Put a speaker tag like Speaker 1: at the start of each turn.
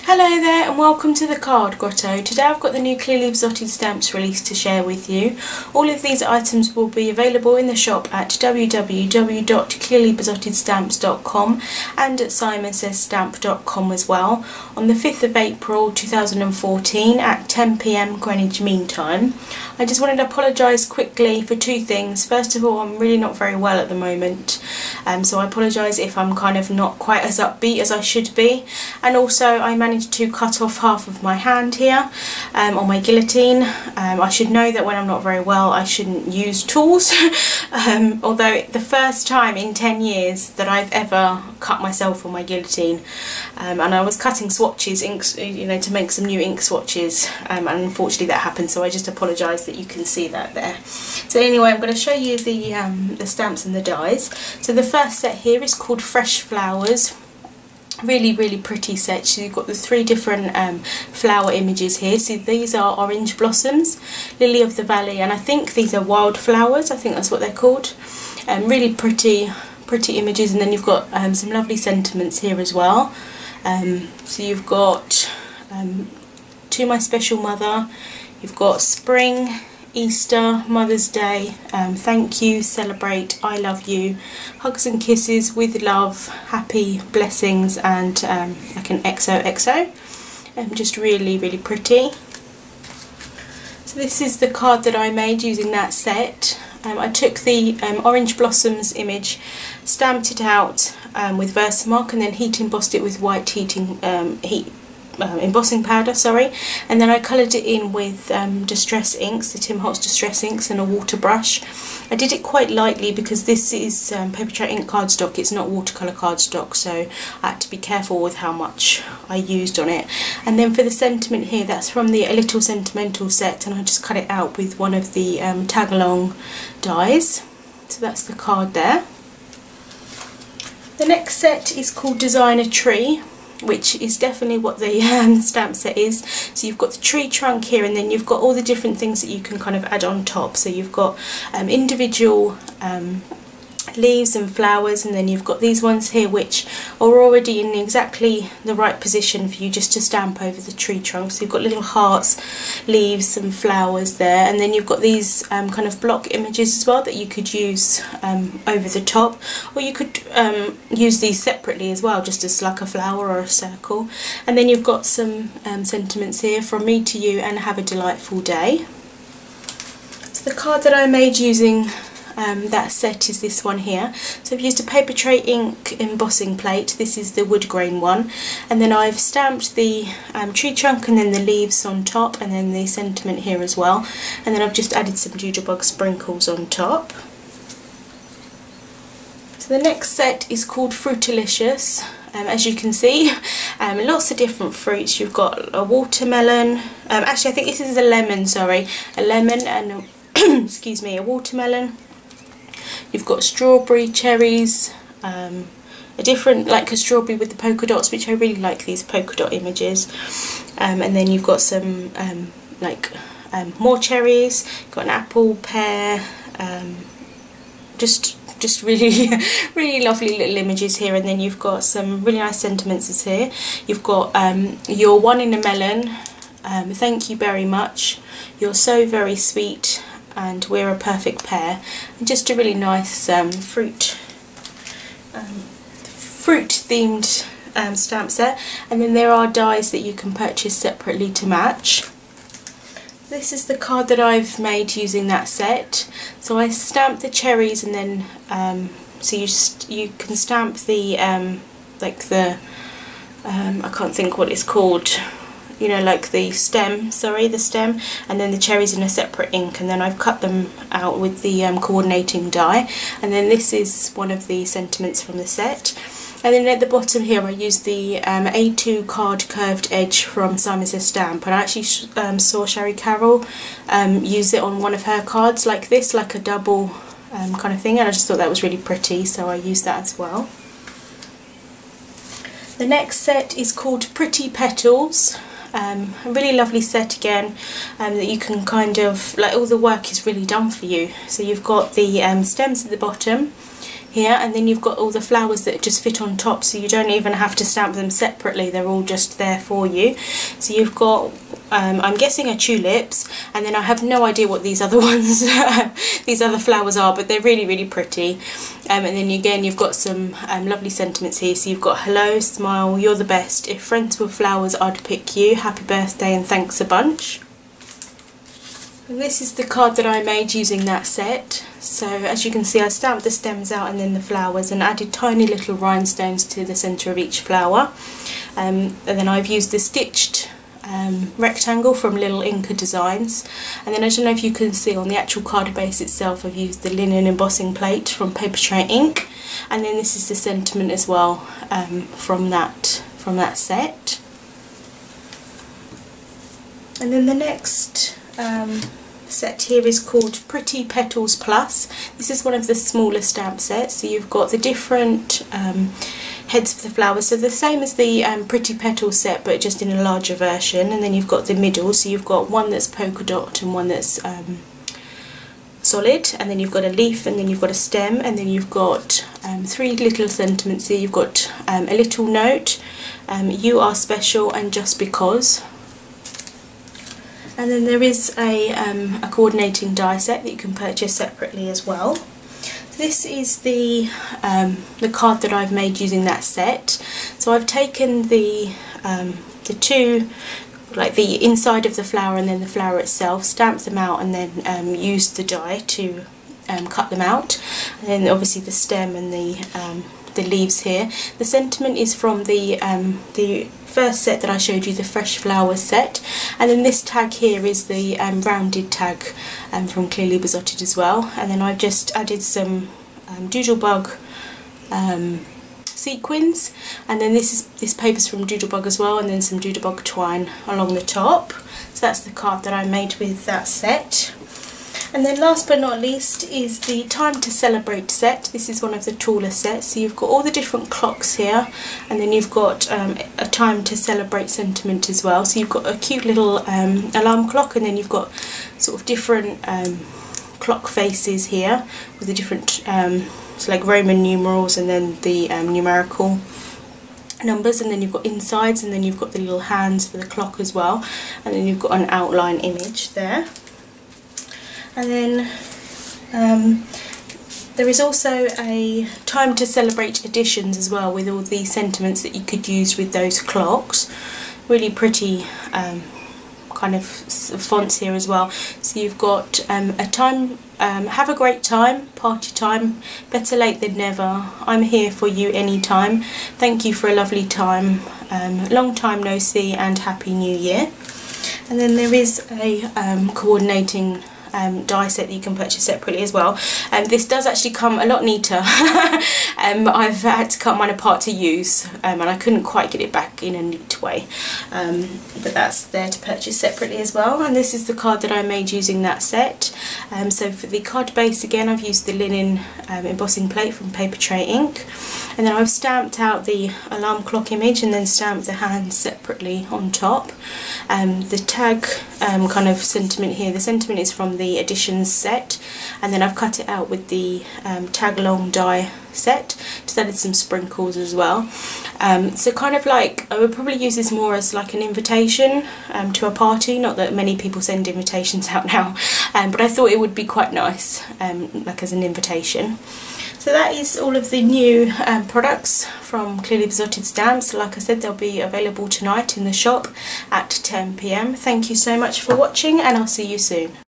Speaker 1: Hello there and welcome to the card Grotto. Today I've got the new clearly besotted stamps released to share with you. All of these items will be available in the shop at www.clearlybesottedStamps.com and at simonsaysstamp.com as well on the 5th of April 2014 at 10 PM Greenwich Mean Time. I just wanted to apologise quickly for two things. First of all, I'm really not very well at the moment, so I apologise if I'm kind of not quite as upbeat as I should be, and also I managed to cut off half of my hand here on my guillotine. I should know that when I'm not very well I shouldn't use tools, although the first time in 10 years that I've ever cut myself on my guillotine, and I was cutting swatches, inks, you know, to make some new ink swatches, and unfortunately that happened, so I just apologise that you can see that there. So anyway, I'm going to show you the stamps and the dies. So the first set here is called Fresh Flowers. Really pretty set. So you've got the three different flower images here. So these are orange blossoms, lily of the valley, and I think these are wildflowers. I think that's what they're called. Really pretty images, and then you've got some lovely sentiments here as well. So you've got to my special mother, you've got spring, Easter, Mother's Day, thank you, celebrate, I love you, hugs and kisses, with love, happy, blessings, and like an XOXO. Just really pretty. So this is the card that I made using that set. I took the orange blossoms image, stamped it out with Versamark, and then heat embossed it with white embossing powder, and then I coloured it in with Distress inks, the Tim Holtz Distress inks, and a water brush. I did it quite lightly because this is paper tray ink cardstock, it's not watercolour cardstock, so I had to be careful with how much I used on it. And then for the sentiment here, that's from the A Little Sentimental set, and I just cut it out with one of the tag-along dies. So that's the card there. The next set is called Design a Tree, which is definitely what the stamp set is. So you've got the tree trunk here, and then you've got all the different things that you can kind of add on top. So you've got individual leaves and flowers, and then you've got these ones here which are already in exactly the right position for you just to stamp over the tree trunk. So you've got little hearts, leaves and flowers there, and then you've got these kind of block images as well that you could use over the top, or you could use these separately as well, just as like a flower or a circle. And then you've got some sentiments here, from me to you and have a delightful day. So the card that I made using that set is this one here. So I've used a paper tray ink embossing plate. This is the wood grain one, and then I've stamped the tree trunk and then the leaves on top, and then the sentiment here as well, and then I've just added some jujubug sprinkles on top. So the next set is called Fruitalicious. As you can see, lots of different fruits. You've got a watermelon, actually I think this is a lemon, a lemon and excuse me, a watermelon. You've got strawberry, cherries, a different, like a strawberry with the polka dots, which I really like these polka dot images, and then you've got some more cherries, got an apple, pear, just really really lovely little images here, and then you've got some really nice sentiments here. You've got you're one in a melon, thank you very much, you're so very sweet, and we're a perfect pair, and just a really nice fruit themed stamp set. And then there are dies that you can purchase separately to match. This is the card that I've made using that set. So I stamped the cherries, and then so you can stamp the I can't think what it's called, you know, like the stem, and then the cherries in a separate ink, and then I've cut them out with the coordinating die, and then this is one of the sentiments from the set. And then at the bottom here I used the A2 card curved edge from Simon Says Stamp, and I actually saw Sherry Carroll use it on one of her cards like this, like a double kind of thing, and I just thought that was really pretty, so I used that as well. The next set is called Pretty Petals. A really lovely set again, that you can kind of, like, all the work is really done for you. So you've got the stems at the bottom. here, and then you've got all the flowers that just fit on top, so you don't even have to stamp them separately, they're all just there for you. So you've got I'm guessing are tulips, and then I have no idea what these other ones these other flowers are, but they're really pretty. And then again you've got some lovely sentiments here. So you've got hello, smile, you're the best, if friends were flowers I'd pick you, happy birthday and thanks a bunch. And this is the card that I made using that set. So as you can see, I stamped the stems out and then the flowers, and added tiny little rhinestones to the centre of each flower. And then I've used the stitched rectangle from Little Inca Designs, and then I don't know if you can see on the actual card base itself I've used the linen embossing plate from Paper Tray Ink, and then this is the sentiment as well from that set. And then the next set here is called Pretty Petals Plus. This is one of the smaller stamp sets, so you've got the different heads for the flowers, so the same as the Pretty Petals set but just in a larger version, and then you've got the middle, so you've got one that's polka dot and one that's solid, and then you've got a leaf, and then you've got a stem, and then you've got 3 little sentiments here. You've got a little note, you are special, and just because. And then there is a coordinating die set that you can purchase separately as well. This is the card that I've made using that set. So I've taken the two, like the inside of the flower and then the flower itself, stamped them out, and then used the die to cut them out. And then obviously the stem and the leaves here. The sentiment is from the first set that I showed you, the Fresh Flowers set, and then this tag here is the rounded tag from Clearly Besotted as well. And then I've just added some Doodlebug sequins, and then this paper's from Doodlebug as well, and then some Doodlebug twine along the top. So that's the card that I made with that set. And then last but not least is the Time to Celebrate set. This is one of the taller sets, so you've got all the different clocks here, and then you've got a Time to Celebrate sentiment as well. So you've got a cute little alarm clock, and then you've got sort of different clock faces here with the different, so like Roman numerals and then the numerical numbers, and then you've got insides, and then you've got the little hands for the clock as well, and then you've got an outline image there. And then there is also a Time to Celebrate editions as well, with all the sentiments that you could use with those clocks. Really pretty kind of fonts here as well. So you've got a time, have a great time, party time, better late than never, I'm here for you anytime, thank you for a lovely time, long time no see, and happy new year. And then there is a coordinating die set that you can purchase separately as well. This does actually come a lot neater. I've had to cut mine apart to use, and I couldn't quite get it back in a neat way, but that's there to purchase separately as well. And this is the card that I made using that set. So for the card base, again I've used the linen embossing plate from Paper Tray Ink, and then I've stamped out the alarm clock image and then stamped the hands separately on top. The tag kind of sentiment here, the sentiment is from the editions set, and then I've cut it out with the tag along die set, just added some sprinkles as well. So kind of like, I would probably use this more as like an invitation to a party, not that many people send invitations out now, but I thought it would be quite nice like as an invitation. So that is all of the new products from Clearly Besotted Stamps. Like I said, they'll be available tonight in the shop at 10 PM. Thank you so much for watching, and I'll see you soon.